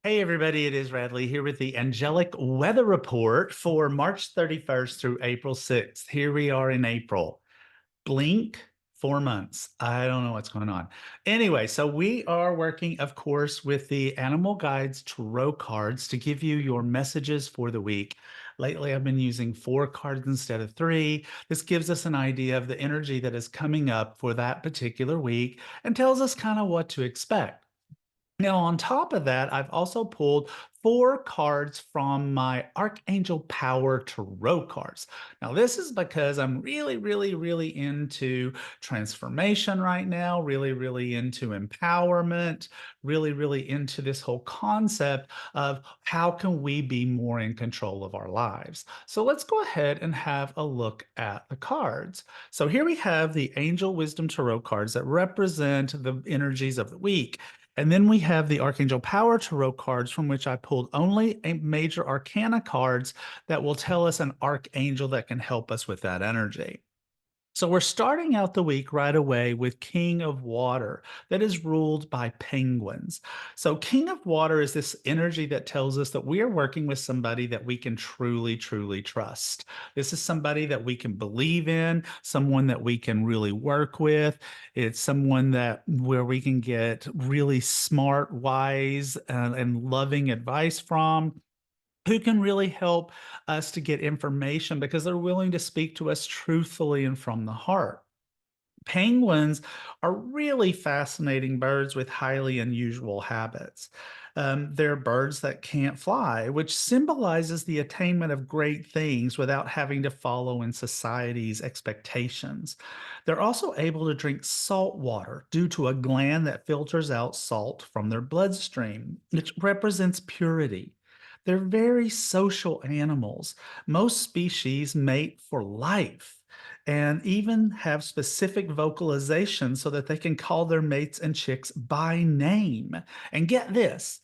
Hey everybody, it is Radley here with the Angelic weather report for March 31st through April 6th. Here we are in April. Blink, 4 months. I don't know what's going on. Anyway, so we are working, of course, with the Animal Guides Tarot cards to give you your messages for the week. Lately, I've been using 4 cards instead of 3. This gives us an idea of the energy that is coming up for that particular week and tells us kind of what to expect. Now, on top of that, I've also pulled 4 cards from my Archangel Power Tarot cards. Now, this is because I'm really into transformation right now, really into empowerment, really into this whole concept of how can we be more in control of our lives. So let's go ahead and have a look at the cards. So here we have the Angel Wisdom Tarot cards that represent the energies of the week. And then we have the Archangel Power Tarot cards, from which I pulled only a major arcana cards that will tell us an archangel that can help us with that energy. So we're starting out the week right away with King of Water that is ruled by penguins. So King of Water is this energy that tells us that we are working with somebody that we can truly trust. This is somebody that we can believe in, someone that we can really work with. It's someone that where we can get really smart, wise, and loving advice from, who can really help us to get information because they're willing to speak to us truthfully and from the heart. Penguins are really fascinating birds with highly unusual habits. They're birds that can't fly, which symbolizes the attainment of great things without having to follow in society's expectations. They're also able to drink salt water due to a gland that filters out salt from their bloodstream, which represents purity. They're very social animals. Most species mate for life and even have specific vocalization so that they can call their mates and chicks by name. And get this,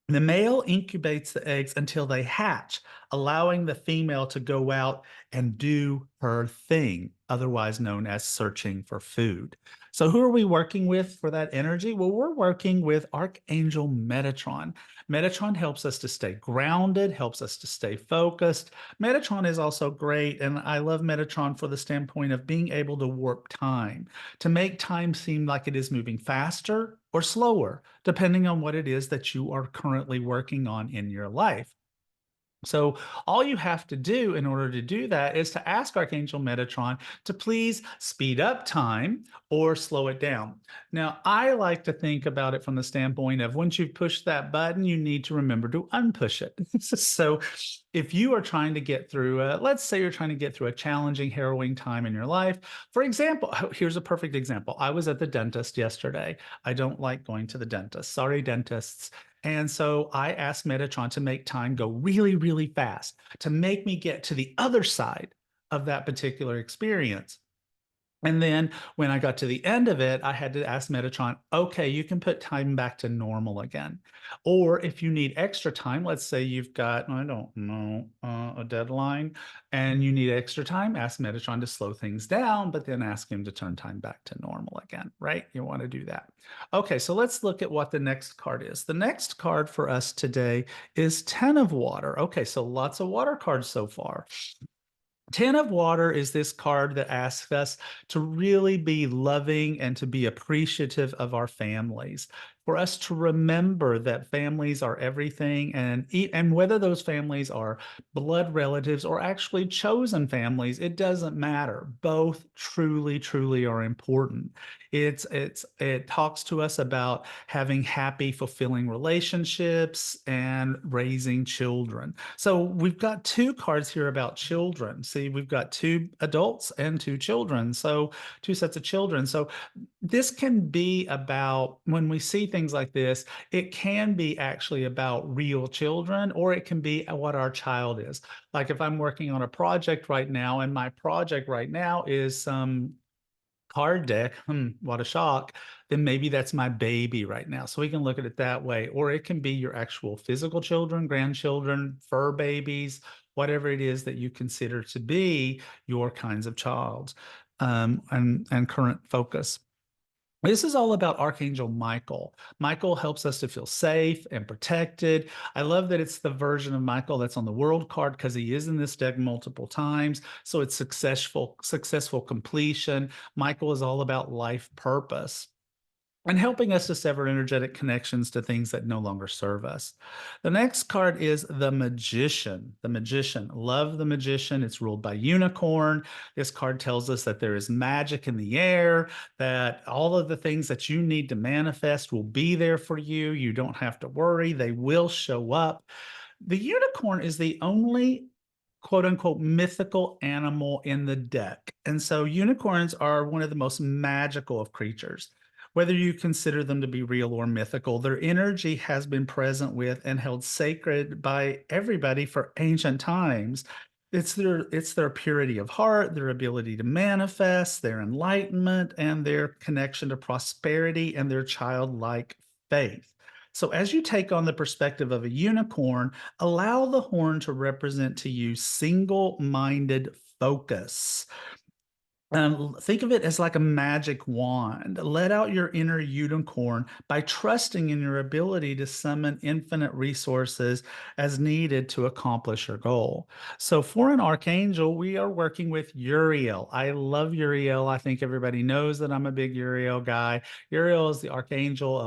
the male incubates the eggs until they hatch, allowing the female to go out and do her thing, otherwise known as searching for food. So, who are we working with for that energy? Well, we're working with Archangel Metatron. Metatron helps us to stay grounded, helps us to stay focused. Metatron is also great, and I love Metatron for the standpoint of being able to warp time, to make time seem like it is moving faster or slower, depending on what it is that you are currently working on in your life. So all you have to do in order to do that is to ask Archangel Metatron to please speed up time or slow it down. Now, I like to think about it from the standpoint of once you've pushed that button, you need to remember to unpush it. So if you are trying to get through, let's say you're trying to get through a challenging, harrowing time in your life. For example, here's a perfect example. I was at the dentist yesterday. I don't like going to the dentist. Sorry, dentists. And so I asked Metatron to make time go really fast to make me get to the other side of that particular experience. And then when I got to the end of it, I had to ask Metatron, okay, you can put time back to normal again. Or if you need extra time, let's say you've got, I don't know, a deadline and you need extra time, ask Metatron to slow things down, but then ask him to turn time back to normal again, right? You want to do that. Okay, so let's look at what the next card is. The next card for us today is 10 of Water. Okay, so lots of water cards so far. 10 of Water is this card that asks us to really be loving and to be appreciative of our families, for us to remember that families are everything, and whether those families are blood relatives or actually chosen families, it doesn't matter. Both truly are important. It talks to us about having happy, fulfilling relationships and raising children. So we've got 2 cards here about children. See, we've got 2 adults and 2 children. So 2 sets of children. So this can be about when we see things like this, it can be actually about real children, or it can be what our child is. Like if I'm working on a project right now, and my project right now is some card deck, what a shock, then maybe that's my baby right now. So we can look at it that way. Or it can be your actual physical children, grandchildren, fur babies, whatever it is that you consider to be your kinds of child, and current focus. This is all about Archangel Michael. Michael helps us to feel safe and protected. I love that it's the version of Michael that's on the world card because he is in this deck multiple times. So it's successful completion. Michael is all about life purpose and helping us to sever energetic connections to things that no longer serve us. The next card is the Magician. The Magician. Love the Magician. It's ruled by Unicorn. This card tells us that there is magic in the air, that all of the things that you need to manifest will be there for you. You don't have to worry, they will show up. The unicorn is the only quote unquote mythical animal in the deck. And so unicorns are one of the most magical of creatures. Whether you consider them to be real or mythical, their energy has been present with and held sacred by everybody for ancient times. It's their purity of heart, their ability to manifest, their enlightenment, and their connection to prosperity and their childlike faith. So as you take on the perspective of a unicorn, allow the horn to represent to you single-minded focus. Think of it as like a magic wand. Let out your inner unicorn by trusting in your ability to summon infinite resources as needed to accomplish your goal. So, for an archangel, we are working with Uriel. I love Uriel. I think everybody knows that I'm a big Uriel guy. Uriel is the archangel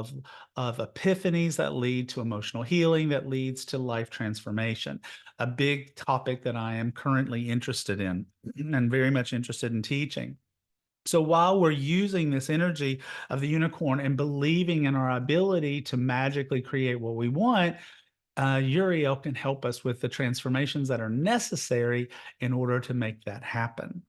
of epiphanies that lead to emotional healing, that leads to life transformation, a big topic that I am currently interested in and very much interested in teaching. So while we're using this energy of the unicorn and believing in our ability to magically create what we want, Uriel can help us with the transformations that are necessary in order to make that happen.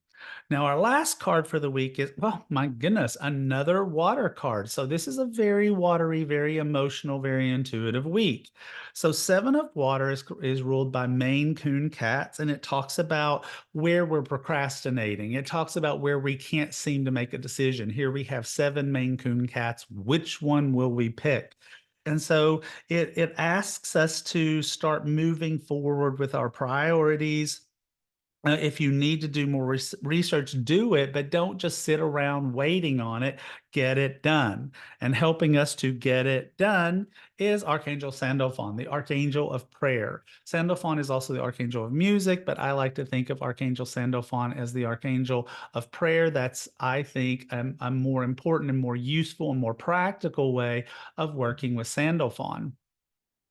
Now, our last card for the week is, well, my goodness, another water card. So this is a very watery, very emotional, very intuitive week. So Seven of Water is ruled by Maine Coon cats, and it talks about where we're procrastinating. It talks about where we can't seem to make a decision. Here we have seven Maine Coon cats. Which one will we pick? And so it asks us to start moving forward with our priorities. If you need to do more research, do it, but don't just sit around waiting on it. Get it done. And helping us to get it done is Archangel Sandalphon, the Archangel of Prayer. Sandalphon is also the Archangel of Music, but I like to think of Archangel Sandalphon as the Archangel of Prayer. That's, I think, a more important and more useful and more practical way of working with Sandalphon.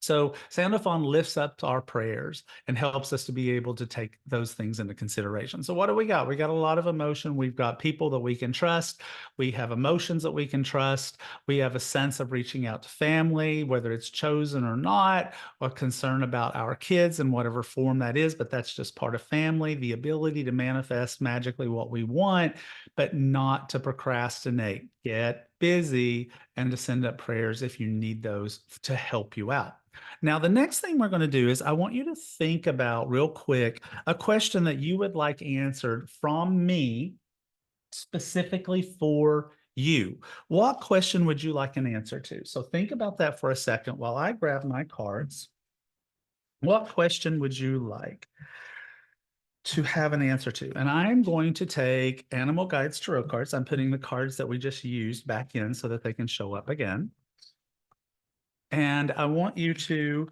So Sandalphon lifts up our prayers and helps us to be able to take those things into consideration. So what do we got? We got a lot of emotion. We've got people that we can trust. We have emotions that we can trust. We have a sense of reaching out to family, whether it's chosen or not, or concern about our kids in whatever form that is, but that's just part of family, the ability to manifest magically what we want, but not to procrastinate. Get busy and to send up prayers if you need those to help you out. Now, the next thing we're going to do is I want you to think about real quick a question that you would like answered from me specifically for you. What question would you like an answer to? So think about that for a second while I grab my cards. What question would you like to have an answer to? And I'm going to take Animal Guides Tarot cards. I'm putting the cards that we just used back in so that they can show up again. And I want you to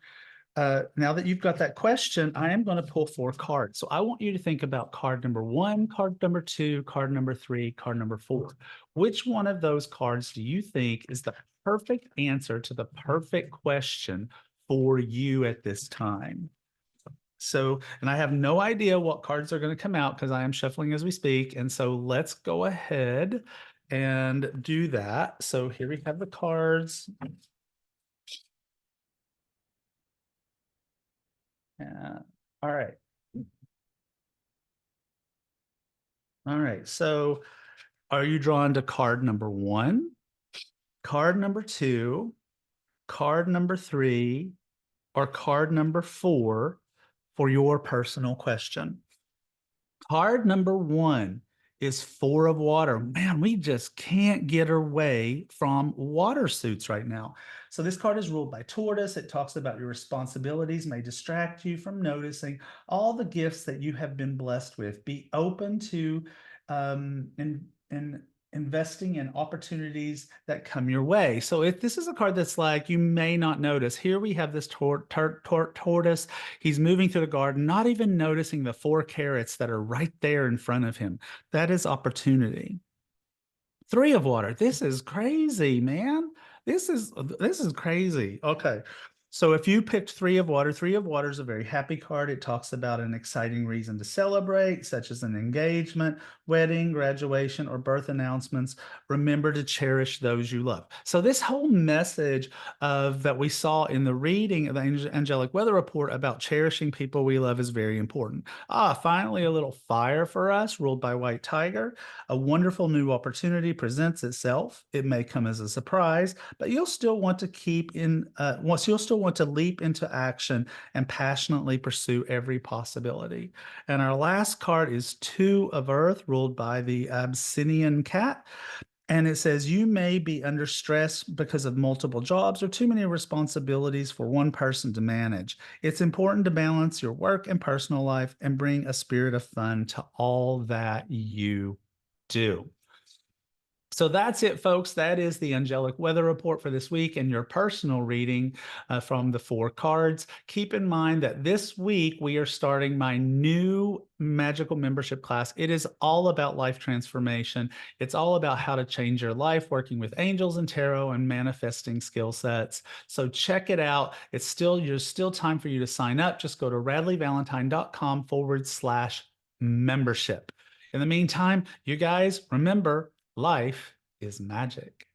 now that you've got that question, I am going to pull four cards. So I want you to think about card number one, card number two, card number three, card number four. Which one of those cards do you think is the perfect answer to the perfect question for you at this time? So, and I have no idea what cards are going to come out because I am shuffling as we speak. And so let's go ahead and do that. So here we have the cards. All right. All right. So are you drawn to card number one, card number two, card number three, or card number four for your personal question? Card number one is Four of Water. Man, we just can't get away from water suits right now. So this card is ruled by Tortoise. It talks about your responsibilities may distract you from noticing all the gifts that you have been blessed with. Be open to and investing in opportunities that come your way. So if this is a card that's like, you may not notice, here we have this tortoise. He's moving through the garden, not even noticing the 4 carrots that are right there in front of him. That is opportunity. 3 of water. This is crazy, man. This is crazy. Okay. So if you picked 3 of water, 3 of water is a very happy card. It talks about an exciting reason to celebrate, such as an engagement, wedding, graduation, or birth announcements. Remember to cherish those you love. So this whole message of that we saw in the reading of the angelic weather report about cherishing people we love is very important. Finally, a little fire for us, ruled by White Tiger. A wonderful new opportunity presents itself. It may come as a surprise, but you'll still want to you'll still want to leap into action and passionately pursue every possibility. And our last card is 2 of Earth, ruled by the Abyssinian cat. And it says, you may be under stress because of multiple jobs or too many responsibilities for one person to manage. It's important to balance your work and personal life and bring a spirit of fun to all that you do. So that's it, folks. That is the angelic weather report for this week and your personal reading from the 4 cards. Keep in mind that this week we are starting my new magical membership class. It is all about life transformation. It's all about how to change your life, working with angels and tarot and manifesting skill sets. So check it out. There's still time for you to sign up. Just go to radleyvalentine.com/membership. In the meantime, you guys remember, life is magic.